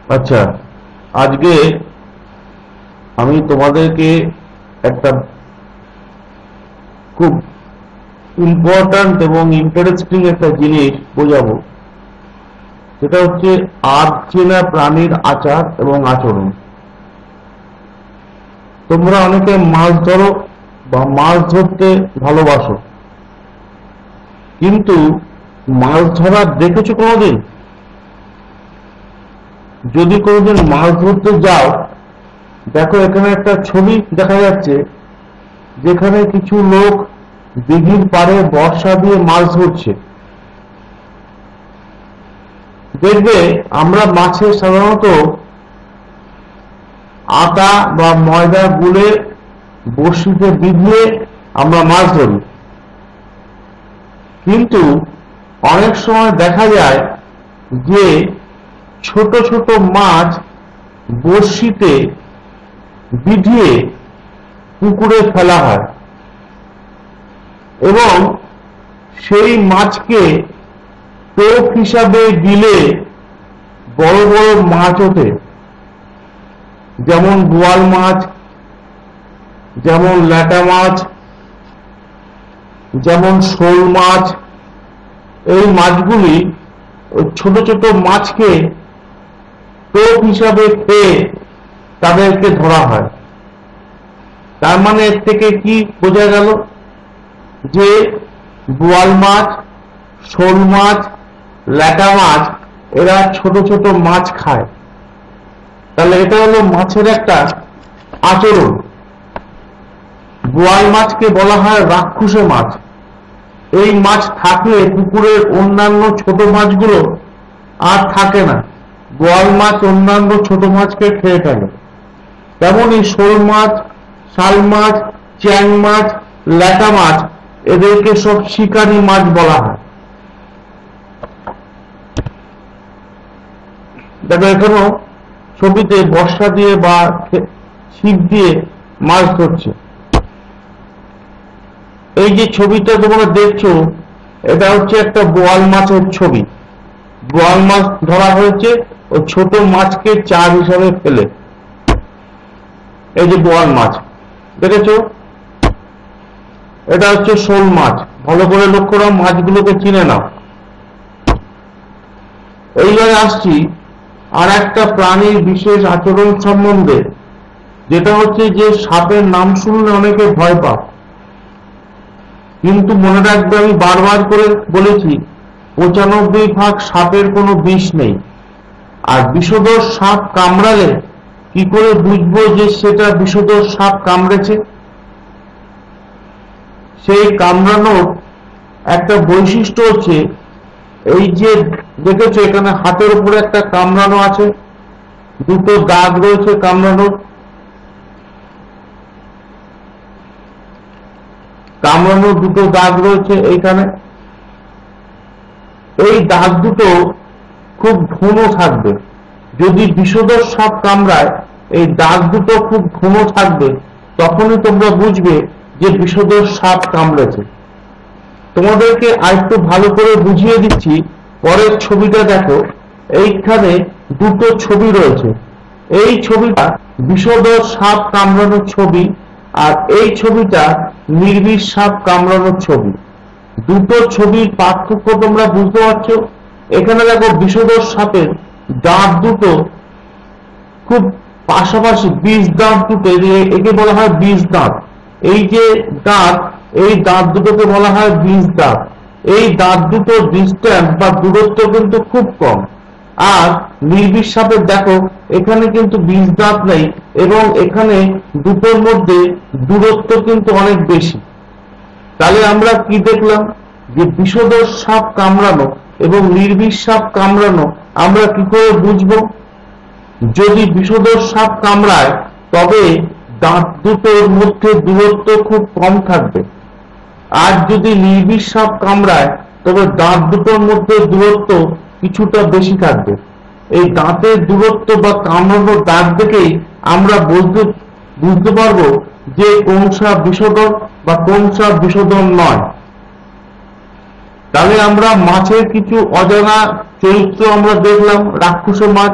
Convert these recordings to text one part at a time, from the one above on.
আচ্ছা, আজকে আমি তোমাদেরকে একটা খুব ইম্পর্ট্যান্ট এবং ইন্টারেস্টিং একটা জিনিস বোঝাবো। সেটা হচ্ছে চেনা প্রাণীর আচার এবং আচরণ। তোমরা অনেকে মাছ ধরো বা মাছ ধরতে ভালোবাসো, কিন্তু মাছ ধরা দেখেছো কোনোদিন? যদি কোনোদিন মাছ ধরতে যাও, দেখো এখানে একটা ছবি দেখা যাচ্ছে, যেখানে কিছু লোক দিঘির পাড়ে বর্ষা দিয়ে মাছ ধরছে। দেখবে আমরা মাছে সাধারণত আটা বা ময়দা গুলে বড়শিতে বিঁধিয়ে আমরা মাছ ধরি, কিন্তু অনেক সময় দেখা যায় যে ছোট ছোট মাছ বড়শিতে বিধিয়ে পুকুরে ফেলা হয় এবং সেই মাছকে টোপ হিসাবে দিলে বড় বড় মাছ ওঠে, যেমন বোয়াল মাছ, যেমন ল্যাটা মাছ, যেমন শোল মাছ। এই মাছগুলি ছোট ছোট মাছকে টোপ হিসাবে খেয়ে তাদেরকে ধরা হয়। তার মানে এর থেকে কি বোঝা গেল যে বোয়াল মাছ, শোল মাছ, ল্যাটা মাছ এরা ছোট ছোট মাছ খায়। তাহলে এটা হলো মাছের একটা আচরণ। বোয়াল মাছকে বলা হয় রাক্ষসে মাছ। এই মাছ থাকলে পুকুরের অন্যান্য ছোট মাছগুলো আর থাকে না, বোয়াল মাছ অন্যান্য ছোট মাছকে খেয়ে ফেলে। তেমনই শোল মাছ, শাল মাছ, চ্যাং মাছ, ল্যাটা মাছ এদেরকে সব শিকারী মাছ বলা হয়। দেখো এখনো ছবিতে বর্ষা দিয়ে বা ছিপ দিয়ে মাছ ধরছে। এই যে ছবিটা তোমরা দেখছো, এটা হচ্ছে একটা বোয়াল মাছের ছবি। বোয়াল মাছ ধরা হয়েছে ও ছোট মাছকে চার হিসাবে ফেলে। এই যে বোয়াল মাছ দেখেছো, এটা হচ্ছে শোল মাছ। ভালো করে লক্ষ্য করো, মাছগুলোকে চিনে নাও। এইবারে আসছি আর একটা প্রাণীর বিশেষ আচরণ সম্বন্ধে, যেটা হচ্ছে যে সাপের নাম শুনলে অনেকে ভয় পায়, কিন্তু মনে রাখবে আমি বারবার করে বলেছি 95% সাপের কোনো বিষ নেই। আর বিষধর সাপ কামড়ালে কি করে বুঝবো যে সেটা বিষধর সাপ কামড়েছে? সেই কামড়ানোর একটা বৈশিষ্ট্য হচ্ছে, এই যে দেখেছো এখানে হাতের উপরে একটা কামড়ানো আছে, দুটো দাগ রয়েছে কামড়ানোর। কামড়ানোর দুটো দাগ রয়েছে এইখানে। এই দাগ দুটো খুব ঘন থাকবে। যদি বিষধর সাপ কামড়ায়, এই দাগ দুটো খুব ঘন থাকবে, তখনই তোমরা বুঝবে যে বিষধর সাপ কামড়েছে। তোমাদেরকে আরেকটু ভালো করে বুঝিয়ে দিচ্ছি, পরের ছবিটা দেখো। এইখানে দুটো ছবি রয়েছে। এই ছবিটা বিষধর সাপ কামড়ানোর ছবি, আর এই ছবিটা নির্বিষ সাপ কামড়ানোর ছবি। দুটো ছবির পার্থক্য তোমরা বুঝতে পারছো? এখানে দেখো বিষধর সাপের দাঁত দুটো খুব পাশাপাশি, বিষ দাঁত দুটো, একে বলা হয় বিষ দাঁত। এই যে দাঁত, এই দাঁত দুটোকে বলা হয় বিষ দাঁত। এই দাঁত দুটো ডিস্টেন্স বা দূরত্ব কিন্তু খুব কম। আর নির্বিষ সাপের দেখো এখানে কিন্তু বিষ দাঁত নেই, এবং এখানে দুটোর মধ্যে দূরত্ব কিন্তু অনেক বেশি। তাহলে আমরা কি দেখলাম যে বিষধর সাপ কামড়ানো এবং নির্বিষ সাপ কামড়ানো আমরা কি করে বুঝবো? যদি বিষধর সাপ কামড়ায় তবে দাঁত দুটোর মধ্যে দূরত্ব খুব কম থাকবে, আর যদি নির্বিষ সাপ কামড়ায় তবে দাঁত দুটোর মধ্যে দূরত্ব কিছুটা বেশি থাকবে। এই দাঁতের দূরত্ব বা কামড়ানোর দাগ দেখেই আমরা বুঝতে পারবো যে কোন সাপ বিষধর বা কোন সাপ বিষধর নয়। তাহলে আমরা মাছের কিছু অজানা চরিত্র আমরা দেখলাম। রাক্ষস মাছ,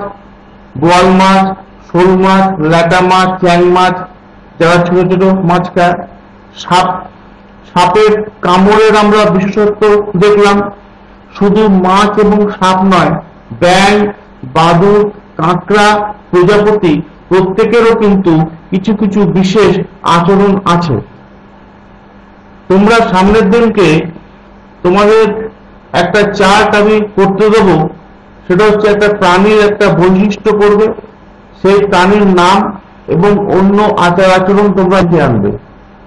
বোয়াল মাছ, শোল মাছ, ল্যাটা মাছ, চ্যাং মাছ, যারা ছোট ছোট মাছ খায়। সাপের কামড়ের আমরা বিশেষত্ব দেখলাম। শুধু মাছ এবং সাপ নয়, ব্যাঙ, বাদুড়, কাঁকড়া, প্রজাপতি প্রত্যেকেরও কিন্তু কিছু কিছু বিশেষ আচরণ আছে। তোমরা সামনের দিনকে তোমাদের একটা চার্ট আমি করতে দেবো, সেটা হচ্ছে একটা প্রাণীর একটা বৈশিষ্ট্য করবে, সেই প্রাণীর নাম এবং অন্য আচার আচরণ তোমরা জানবে।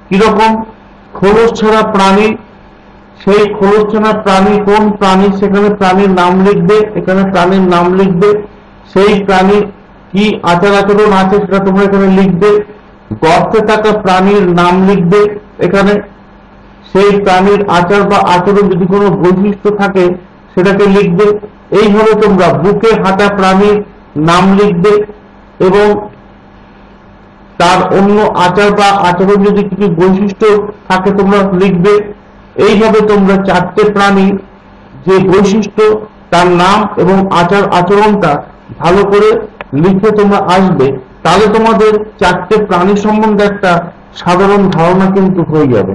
কিরকম? খোলস ছাড়া প্রাণী, সেই খোলস ছাড়া প্রাণী কোন প্রাণী, সেখানে প্রাণীর নাম লিখবে, এখানে প্রাণীর নাম লিখবে, সেই প্রাণী কি আচার আচরণ আছে সেটা তোমরা এখানে লিখবে। গর্তে থাকা প্রাণীর নাম লিখবে এখানে, সেই প্রাণীর আচার বা আচরণ যদি কোনো বৈশিষ্ট্য থাকে সেটাকে লিখবে। এইভাবে তোমরা বুকে হাঁটা প্রাণীর নাম লিখবে এবং তার অন্য আচার বা আচরণ যদি কিছু বৈশিষ্ট্য থাকে তোমরা লিখবে। এইভাবে তোমরা চারটে প্রাণী যে বৈশিষ্ট্য, তার নাম এবং আচার আচরণটা ভালো করে লিখে তোমরা আসবে, তাহলে তোমাদের চারটে প্রাণী সম্বন্ধে একটা সাধারণ ধারণা কিন্তু হয়ে যাবে।